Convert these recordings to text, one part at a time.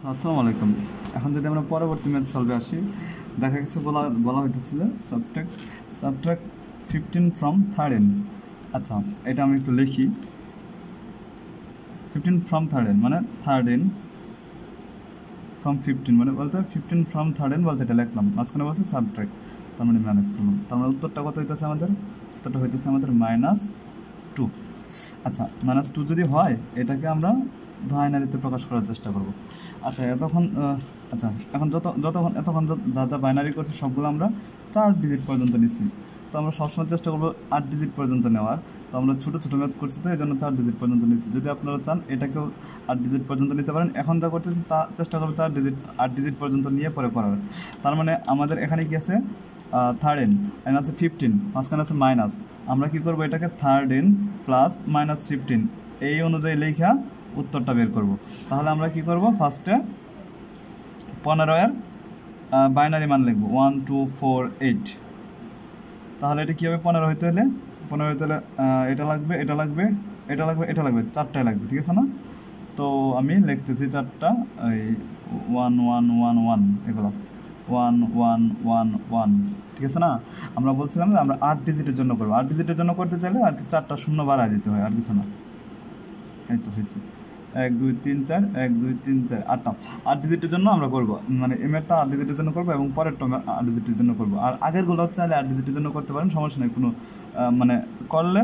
আসসালামু আলাইকুম। এখন যদি আমরা পরবর্তী ম্যাথ সলভে আসি, দেখা গেছে বলা হইতেছিল সাবট্রাক্ট 15 ফ্রম 13। আচ্ছা, এটা আমি একটু লিখি। 15 ফ্রম 13 মানে 13 ফ্রম 15 মানে বলতে 15 ফ্রম 13 বলতে এটা লিখলাম, মাঝখানে বলছে সাবট্রাক্ট, তার মানে মাইনাস করলাম। তার মানে উত্তরটা কত হইতেছে আমাদের? উত্তরটা হইতেছে আমাদের -2। আচ্ছা, -2 যদি হয় এটাকে আমরা বাইনারিতে প্রকাশ করার চেষ্টা করব। আচ্ছা এতক্ষণ যা যা বাইনারি করছি সবগুলো আমরা 4 ডিজিট পর্যন্ত নিচ্ছি। তো আমরা সবসময় চেষ্টা করবো 8 ডিজিট পর্যন্ত নেওয়ার। তো আমরা ছোটো ছোটো ম্যাথ করছি, তো এই জন্য 4 ডিজিট পর্যন্ত নিচ্ছি। যদি আপনারা চান এটাকেও 8 ডিজিট পর্যন্ত নিতে পারেন। এখন যা করতেছি তা চেষ্টা করবো 8 ডিজিট পর্যন্ত নিয়ে পরে করার। তার মানে আমাদের এখানে কি আছে? 13 এখানে আছে 15, মাঝখানে আছে মাইনাস। আমরা কি করব? এটাকে 13 প্লাস -15 এই অনুযায়ী লেখা উত্তরটা বের করব। তাহলে আমরা কি করব? ফার্স্টে 15 এর বাইনারি মান লিখব 1 2 4 8। তাহলে এটা কী হবে? 15 হইতে হলে এটা লাগবে, এটা লাগবে, এটা লাগবে, এটা লাগবে, 4টাই লাগবে, ঠিক আছে না? তো আমি লিখতেছি 4টা, এই 1 1 1 1 এগুলো 1 1 1 1, ঠিক আছে না? আমরা বলছিলাম যে আমরা 8 ডিজিটের জন্য করবো। 8 ডিজিটের জন্য করতে চাইলে আর কি 4টা শূন্য বাড়ায় দিতে হয়, আর কিছু না। এই তো হয়েছে 1 2 3 4 1 2 3 4 8টা 8 ডিজিটের জন্য আমরা করবো, মানে এমএরটা 8 ডিজিটের জন্য করবো এবং পরেরটা 8 ডিজিটের জন্য করবো। আর আগেরগুলো চাইলে 8 ডিজিটের জন্য করতে পারেন, সমস্যা নেই কোনো। মানে করলে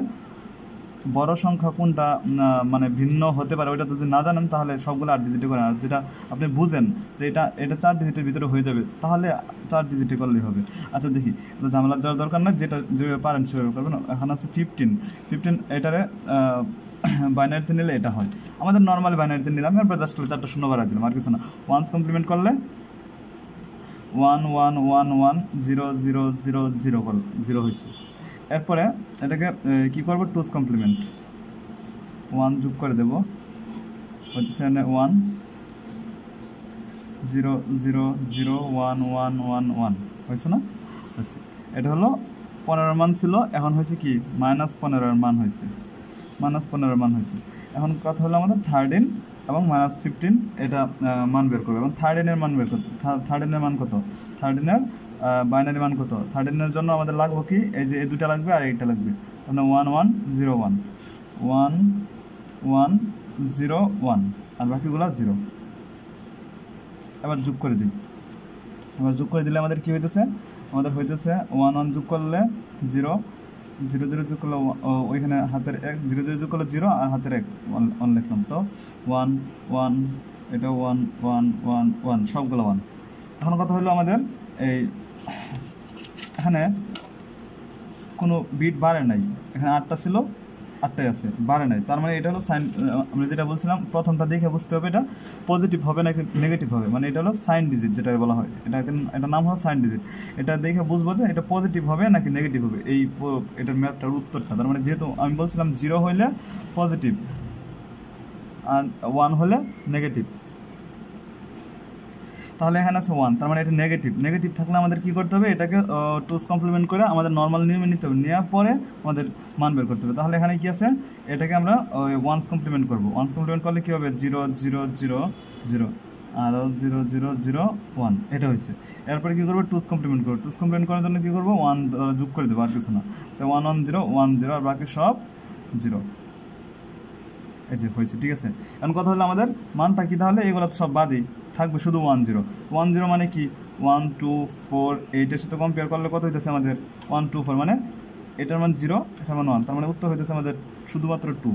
বড় সংখ্যা কোনটা মানে ভিন্ন হতে পারে ওইটা যদি না জানেন তাহলে সবগুলো 8 ডিজিটে করেন। আর যেটা আপনি বুঝেন যে এটা 4 ডিজিটের ভিতরে হয়ে যাবে তাহলে 4 ডিজিটে করলেই হবে। আচ্ছা দেখি, তো ঝামেলা যাওয়ার দরকার না, যেটা যেভাবে পারেন সেভাবে করবেন। এখন আছে 15 এটারে বাইনারিতে নিলে এটা হয়। আমাদের নর্মাল বাইনারিতে নিলাম, এরপর জাস্ট 4টা শূন্য বাড়াই দিলাম, আর কিছু না। ওয়ান্স কমপ্লিমেন্ট করলে 1 1 1 1 0 0 0 0 0 হয়েছে। এরপরে এটাকে কি করব? 2's কমপ্লিমেন্ট 1 যোগ করে দেব, হচ্ছে 1 0 0 0 1 1 1 1 হয়েছে না? হয়েছে। এটা হলো 15 মান ছিল, এখন হয়েছে কি -15 মান হয়েছে, -15 মান হয়েছে। এখন কথা হলো আমাদের 13 এবং -15 এটা মান বের করবে, এবং 13 এর মান বের করতে। 13 এর মান কত? 13 এর বাইনারি মান কত? 13 এর জন্য আমাদের লাগবে কি? এই যে এই দুটা লাগবে আর এইটা লাগবে, তাহলে 1 1 0 1 1 1 0 1 আর বাকিগুলো 0। এবার যোগ করে দিই। এবার যোগ করে দিলে আমাদের কি হইতেছে? আমাদের হইতেছে 1 1 যোগ করলে 0 0 0 যোগ করলে ওইখানে হাতের 1 0 0 যোগ করলে 0 আর হাতের 1 1 লিখলাম, তো 1 1 এটা 1 1 1 1 সবগুলো 1। এখন কথা হলো আমাদের এই এখানে কোনো বিট বাড়ে নাই, এখানে 8টা ছিল 8টাই আছে, বাড়ে নাই। তার মানে এটা হলো সাইন। আমরা যেটা বলছিলাম প্রথমটা দেখে বুঝতে হবে এটা পজিটিভ হবে নাকি নেগেটিভ হবে, মানে এটা হলো সাইন ডিজিট যেটা বলা হয়, এটা নাম হলো সাইন ডিজিট। এটা দেখে বুঝবো যে এটা পজিটিভ হবে নাকি নেগেটিভ হবে এটার ম্যাথটার উত্তরটা। তার মানে যেহেতু আমি বলছিলাম 0 হইলে পজিটিভ আর 1 হলে নেগেটিভ, তাহলে এখানে আছে 1, তার মানে এটা নেগেটিভ থাকলে আমাদের কি করতে হবে? এটাকে 2's কমপ্লিমেন্ট করে আমাদের নর্মাল নিয়মে নিতে হবে, নেওয়ার পরে আমাদের মান বের করতে হবে। তাহলে এখানে কি আছে? এটাকে আমরা 1's কমপ্লিমেন্ট করবো। 1's কমপ্লিমেন্ট করলে কি হবে? 0 0 0 0 আরও 0 0 0 1, এটা হয়েছে। এরপরে কী করবো? 2's কমপ্লিমেন্ট করবো। 2's কমপ্লিমেন্ট করার জন্য কী করবো? 1 যোগ করে দেবো, আর কিছু না। তো 1 1 0 1 0 আর বাকি সব 0, এই যে হয়েছে, ঠিক আছে। এখন কথা হলো আমাদের মানটা কি? তাহলে এগুলো সব বাদই থাকবে, শুধু 1 0 1 0 মানে কি? 1 2 4 8 এর সাথে কম্পেয়ার করলে কত হইতেছে আমাদের? 1 2 4, মানে এটার মান 0 এটার মান 1, তার মানে উত্তর হইতেছে আমাদের শুধুমাত্র 2,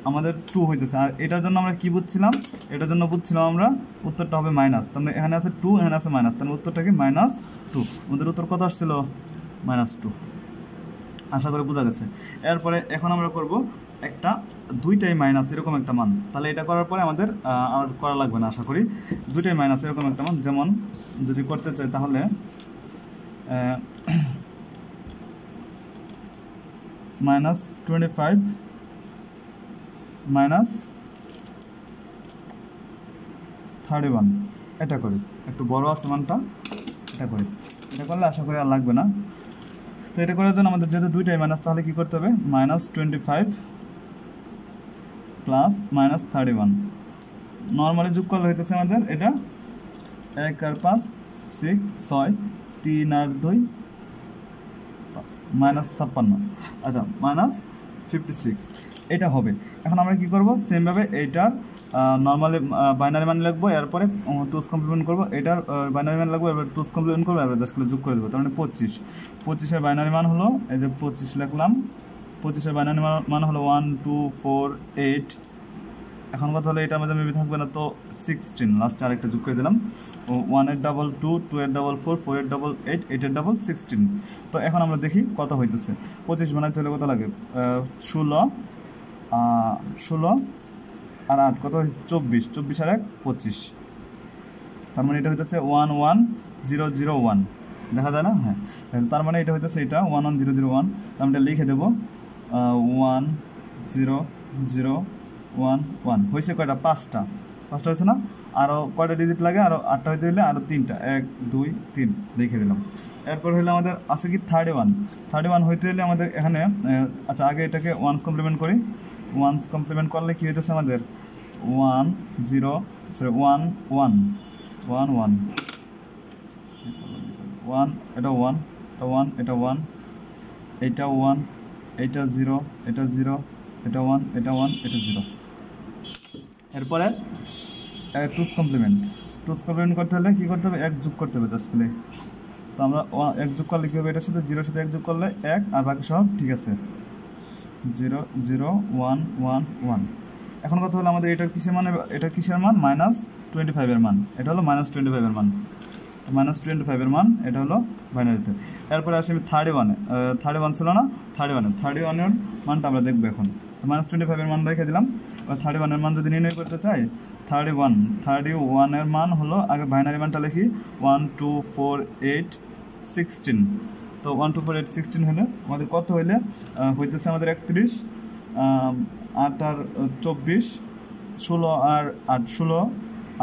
আমাদের 2 হইতেছে। আর এটার জন্য আমরা কি বুঝছিলাম? এটার জন্য বুঝছিলাম আমরা উত্তরটা হবে মাইনাস, তার মানে এখানে আছে 2 এখানে আছে মাইনাস, তার মানে উত্তরটা কি? -2। আমাদের উত্তর কত আসছিল? -2। আশা করি বোঝা গেছে। এরপরে এখন আমরা করব একটা দুইটাই মাইনাস এরকম একটা মান। তাহলে এটা করার পরে আমাদের আর করা লাগবে না, আশা করি। দুইটাই মাইনাস এরকম একটা মান, যেমন যদি করতে চাই তাহলে -25 -31 এটা করি, একটু বড় আছে মানটা, এটা করি। এটা করলে আশা করি আর লাগবে না। তো এটা করার জন্য আমাদের যেহেতু দুইটাই মাইনাস, তাহলে কী করতে হবে? -25 প্লাস -31 নর্মালি যোগ করলে হইতেছে আমাদের এটা 1 আর 5 6 6 3 আর 2 -56, আচ্ছা -56 এটা হবে। এখন আমরা কি করব, সেমভাবে এইটার নর্মালি বাইনারি মান লিখবো, এরপরে টুস কমপ্লিমেন্ট করবো, এটার বাইনারি মান লিখবো, এবার টুস কমপ্লিমেন্ট করবো, এবার জাস্ট করে যোগ করে দেবো। তার মানে 25 বাইনারি মান হলো, এই যে 25 লিখলাম, 25 বাইনারি মান হলো 1 2 4 8। এখন কথা হলো এটার মধ্যে মেবি থাকবে না, তো 16 লাস্টে আরেকটা যোগ করে দিলাম। 1 8 2 2 2 8 4 4 8 8 8 8 16। তো এখন আমরা দেখি কত হইতেছে। 25 বানাইতে হলে কত লাগে, 16 আর 8 কত হয়েছে 24, 24 আর 1 25। তার মানে এটা হইতেছে 11001, দেখা যায় না? হ্যাঁ, তার মানে এটা হইতেছে এটা 11001। আমি এটা লিখে দেবো 10011 হয়েছে কয়টা, 5টা হয়েছে না? আরও কয়টা ডিজিট লাগে, আরও 8টা হইতে হলে আরও 3টা, 1 2 3 লিখে দিলাম। এরপর হইলে আমাদের আছে কি 31 হইতে হলে আমাদের এখানে আচ্ছা আগে এটাকে ওয়ান্স কমপ্লিমেন্ট করি। ওয়ান্স কমপ্লিমেন্ট করলে কী হইতেছে আমাদের 1 0 সরি 1 1 1 1 1, এটা 1 এটা 1 এটা 1 এটা 1 এটা 0 এটা 0 এটা 1 এটা 1 এটা 0। এরপরে টুস কমপ্লিমেন্ট করতে হলে কী করতে হবে, 1 যোগ করতে হবে জাস্ট করে। তো আমরা 1 যোগ করলে কী হবে, এটার সাথে 0 সাথে 1 যোগ করলে 1, আর বাকি সব ঠিক আছে। 0 0 1 1 1। এখন কথা হলো আমাদের এটার কিসের মান, এটা কিসের মান, -25 এর মান। এটা হলো -25 এর মান, -25 এর মান এটা হলো বাইনারিতে। এরপরে আসি আমি 31 ছিল না, 31 এর মানটা আমরা দেখবো এখন। -25 এর মান রেখে দিলাম। এবার 31 এর মান যদি নির্ণয় করতে চাই, 31 এর মান হলো, আগে বাইনারি মানটা লিখি 1 2 4 8 16। তো 1 2 4 8 16 হলে আমাদের কত হইলে হইতেছে আমাদের 31, 8 আর 24, 16 আর 8 16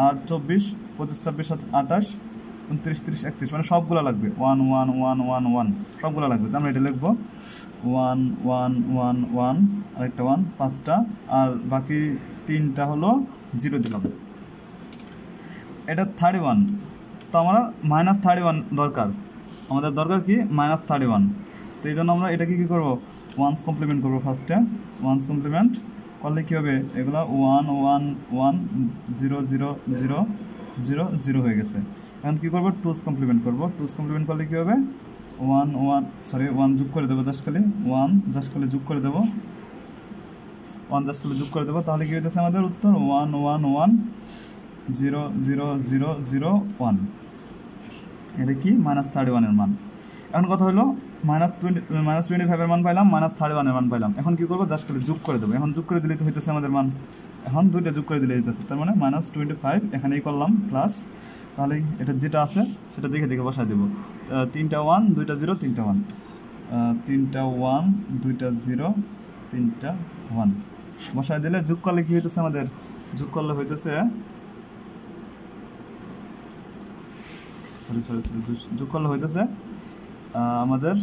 আর 24 25 26 28 29 30 31, মানে সবগুলো লাগবে 1 1 1 1 1 সবগুলো লাগবে। তো আমরা এটা লিখবো 1 1 1 1, আরেকটা 1 5টা, আর বাকি 3টা হলো 0 দিলাম। এটা 31, তো আমরা -31 দরকার, আমাদের দরকার কি -31। তো এই জন্য আমরা এটা কি করবো, ওয়ান্স কমপ্লিমেন্ট করবো। ফার্স্টে ওয়ান্স কমপ্লিমেন্ট করলে কী হবে, এগুলো 1 1 1 0 0 0 0 0 হয়ে গেছে। এখন কী করবো, টুস কমপ্লিমেন্ট করবো। টুস কমপ্লিমেন্ট করলে কী হবে, 1 যোগ করে দেবো, জাস্ট খালি 1 জাস্ট খালি যোগ করে দেবো, 1 জাস্ট খালি যোগ করে দেবো। তাহলে কী হইতেছে আমাদের উত্তর 1 1 1 0 0 0 0 1। এটা কি -31 এর মান। এখন কথা হলো -25 এর মান পাইলাম, -31 এর মান পাইলাম। এখন কি করবো, জাস্ট করে যোগ করে দেবো। এখন যোগ করে দিলেই তো হইতেছে আমাদের মান, এখন 2টা যোগ করে দিলে হইতেছে, তার মানে -25 এখানেই করলাম প্লাস। তাহলে এটা যেটা আছে সেটা দেখে দেখে বসায় দেবো। 3টা 1 2টা 0 3টা 1, 3টা 1 2টা 0 3টা 1 বসায় দিলে যোগ করলে কি হইতেছে আমাদের, যোগ করলে হইতেছে যোগ করলে হইতেছে আমাদের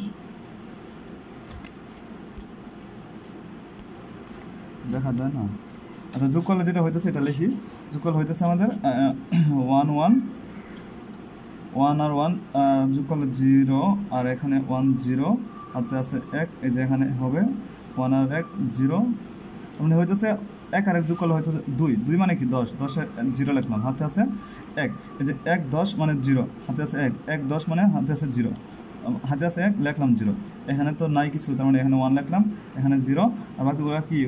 দেখা যায় না। আচ্ছা, যোগ করলে যেটা হইতেছে এটা লিখি। যোগ করলে হইতেছে আমাদের 1 1 1 আর 1 যোগ করলে 0, আর এখানে 1 0 হাতে আছে 1, এই যে এখানে হবে 1 আর 1 0, মানে হইতেছে 1 আর 1 যোগ করলে হইতেছে 2, 2 মানে কি 10, 10 0 লিখলাম, হাতে আছে 1, এই যে 1 10 মানে 0, হাতে আছে 1, 1 10 মানে হাতে আছে 0, হাতে আছে 1 লিখলাম 0, এখানে তো নাই কিছু, তার মানে এখানে 1 লিখলাম, এখানে 0, আর বাকিগুলো কি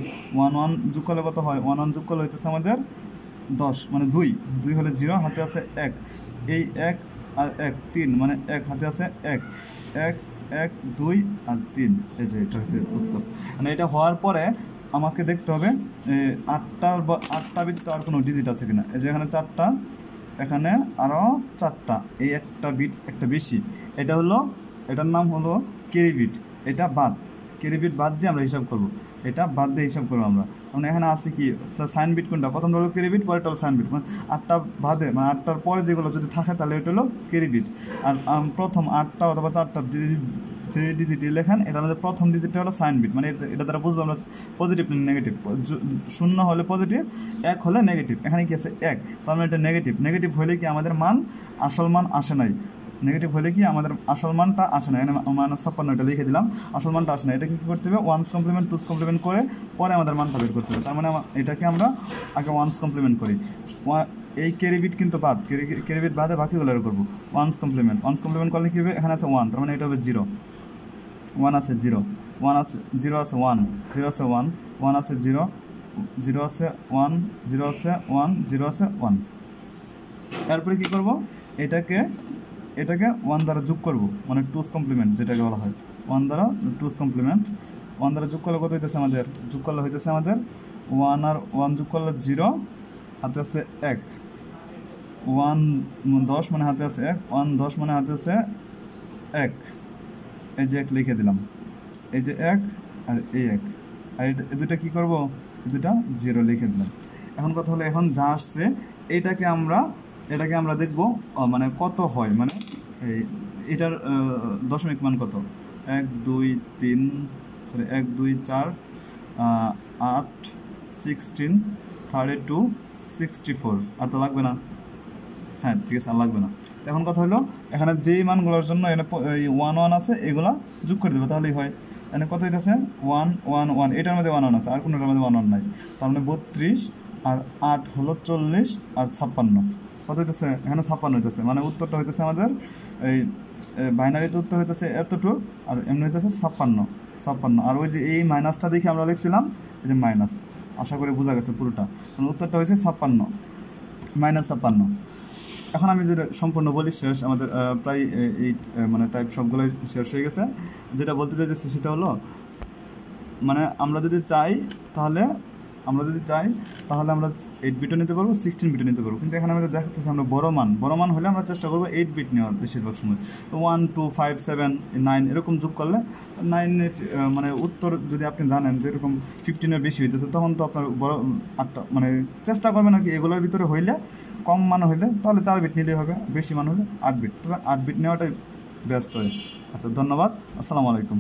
1 1 যোগ করলে কত হয়, 1 1 যোগ করলে হইতেছে আমাদের 10, মানে 2, 2 হলে 0, হাতে আছে 1, এই 1 আর 1 3, মানে 1 হাতে আছে 1 1 1 2 আর 3, এই যে এটা হচ্ছে উত্তর। মানে এটা হওয়ার পরে আমাকে দেখতে হবে 8টা বিট আর কোনো ডিজিট আছে কিনা। এই যে এখানে 4টা, এখানে আরও 4টা, এই একটা বিট একটা বেশি, এটা হলো, এটার নাম হলো ক্যারি বিট। এটা বাদ, ক্যারি বিট বাদ দিয়ে আমরা হিসাব করব, এটা বাদ দিয়ে হিসাব করবো আমরা। মানে এখানে আছে কি সাইন বিট, কোনটা প্রথমটা হলো ক্যারি বিট, পরেরটা হলো সাইন বিট, মানে 8টা বাদে, মানে 8টার পরে যেগুলো যদি থাকে তাহলে এটা হলো ক্যারি বিট। আর প্রথম 8টা অথবা 4টা যে ডিজিট লেখেন এটার মধ্যে প্রথম ডিজিটটা হলো সাইন বিট, মানে এটা দ্বারা বুঝবো আমরা পজিটিভ না নেগেটিভ। 0 হলে পজিটিভ, 1 হলে নেগেটিভ। এখানে কি আছে 1, তার মানে এটা নেগেটিভ। নেগেটিভ হলে কি আমাদের মান আসল মান আসে নাই, নেগেটিভ হলে কি আমাদের আসল মানটা আসে না, এখানে -56 এটা লিখে দিলাম, আসল মানটা আসে না। এটাকে কী করতে হবে, 1's কমপ্লিমেন্ট 2's কমপ্লিমেন্ট করে পরে আমাদের মানটা বের করতে হবে। তার মানে এটাকে আমরা আগে 1's কমপ্লিমেন্ট করি, এই ক্যারি বিট কিন্তু বাদ, ক্যারি বিট বাদে বাকিগুলো করবো 1's কমপ্লিমেন্ট। 1's কমপ্লিমেন্ট করলে কী হবে, এখানে আছে 1, তার মানে এটা হবে 0, 1 আছে 0, 1 আছে 0 আছে 1, 0 আছে 1, 1 আছে 0, 0 আছে 1, 0 আছে 1, 0 আছে 1। এরপরে কী করবো, এটাকে 1 দ্বারা যোগ করব, মানে 2's কমপ্লিমেন্ট যেটাকে বলা হয়, 1 দ্বারা 2's কমপ্লিমেন্ট। 1 দ্বারা যোগ করলে কত হইতেছে আমাদের, যোগ করলে হইতেছে আমাদের 1 আর 1 যোগ করলে 0, হাতে আছে 1, 1 10 মানে হাতে আছে 1, 1 10 মানে হাতে আছে 1, এই যে 1 লিখে দিলাম, এই যে 1 আর এই 1, আর এই দুটা কী করবো, এই দুটা 0 লিখে দিলাম। এখন কথা হলো, এখন যা আসছে এটাকে আমরা দেখব মানে কত হয়, মানে এটার দশমিক মান কত, 1 2 3 1 2 4 8 16 32 64, আর তো লাগবে না, হ্যাঁ ঠিক আছে আর লাগবে না। এখন কথা হলো, এখানে যেই মানগুলোর জন্য এখানে 1 1 আছে এগুলা যোগ করে দেবে, তাহলেই হয়। এখানে কত হইতেছে 1 1 1, এটার মধ্যে 1 1 আছে, আর কোনোটার মধ্যে 1 1 নাই, তার মানে 32 আর 8 হলো 40 আর 56, কত হইতেছে এখানে 56 হইতেছে, মানে উত্তরটা হইতেছে আমাদের এই বাইনারিতে উত্তর হইতেছে এতটুকু, আর এমনি হইতেছে 56। আর ওই যে এই মাইনাসটা দেখে আমরা লিখছিলাম এই যে মাইনাস, আশা করি বোঝা গেছে পুরোটা, কারণ উত্তরটা হয়েছে 56 -56। এখন আমি যেটা সম্পূর্ণ বলি শেষ, আমাদের প্রায় এই মানে টাইপ সবগুলোই শেষ হয়ে গেছে। যেটা বলতে চাইতেছি সেটা হলো, মানে আমরা যদি চাই তাহলে আমরা 8 বিটও নিতে পারবো, 16 বিটও নিতে পারবো, কিন্তু এখানে আমাদের দেখাতেছে আমরা বড় মান হলে আমরা চেষ্টা করবো 8 বিট নেওয়ার বেশিরভাগ সময়। তো 1 2 5 7 9 এরকম যোগ করলে 9 মানে উত্তর যদি আপনি জানেন যে এরকম 15-এর বেশি হইতেছে, তখন তো আপনার বড় 8টা মানে চেষ্টা করবেন আর কি, এগুলোর ভিতরে হইলে কম মান হইলে তাহলে 4 বিট নিলেই হবে, বেশি মান হলে 8 বিট, তবে 8 বিট নেওয়াটাই বেস্ট হয়। আচ্ছা ধন্যবাদ, আসসালামু আলাইকুম।